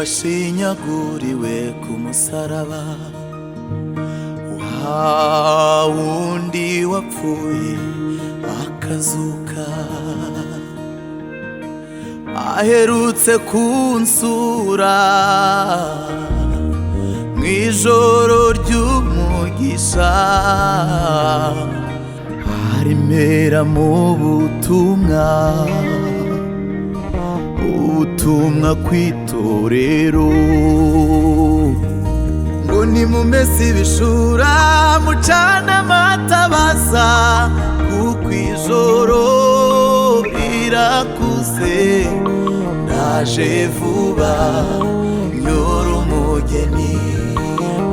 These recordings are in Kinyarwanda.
washinyaguriwe ku musaraba, wa wundi wapfuye akazuka, aherutse kunsura mw'ijoro ry'umugisha, aremera mu ubutumwa kw'itorero, ngo nimumese ibishura mucane amatabaza, kuko ijoro rirakuze, ndaje vuba nyura umugeni,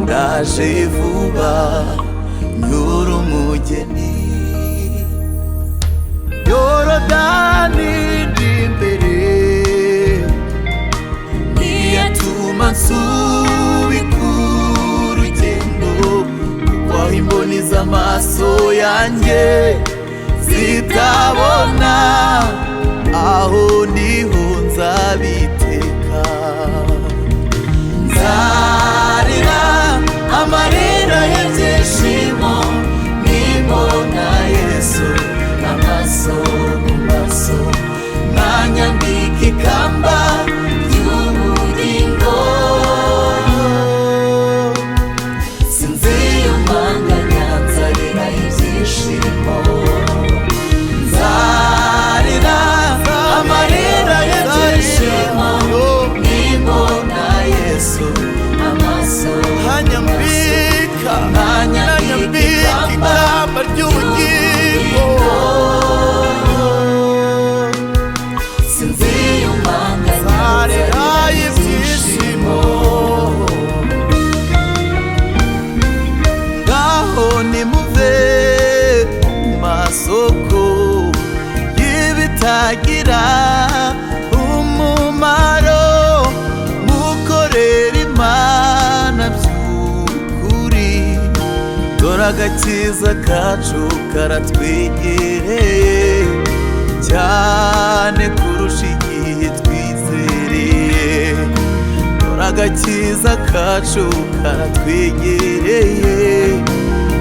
ndaje vuba nyura umugeni. Yorodani ndi imbere, ntiyatuma nsubika urugendo, kuko aho imboni z'amaso yanjye zitabona, aho niho nzabiteka. Nzarira amarira y'ibyishimo nimbona Yesu amaso mu maso, nanyambika ikamba ry'ubugingo, sinziyumanganya nzarira ibyishimo. Nzarira amarira y'ibyishimo nimbona Yesu amaso, nanyambika ikamba ry'ubugingo, nimuve mu masoko y'ibitagira umumaro, mukorera Imana by'ukuri, dore agakiza kacu karatwegereye cyane kurusha igihe twizereye, dore agakiza kacu karatwegereye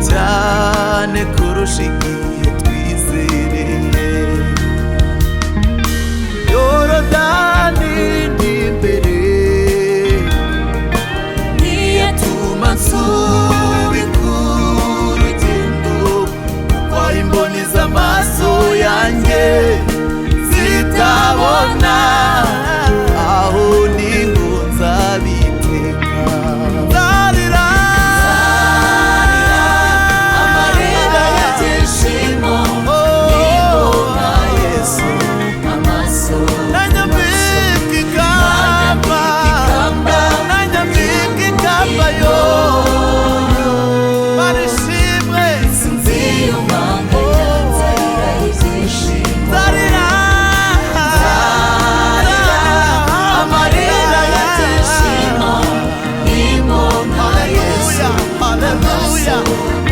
cyane kurusha igihe twizereye. Yorodani ndi imbere, ntiyatuma nsubika urugendo, kuko aho imboni z'amaso yanjye zitabona, aho niho nzabiteka. Hallelujah.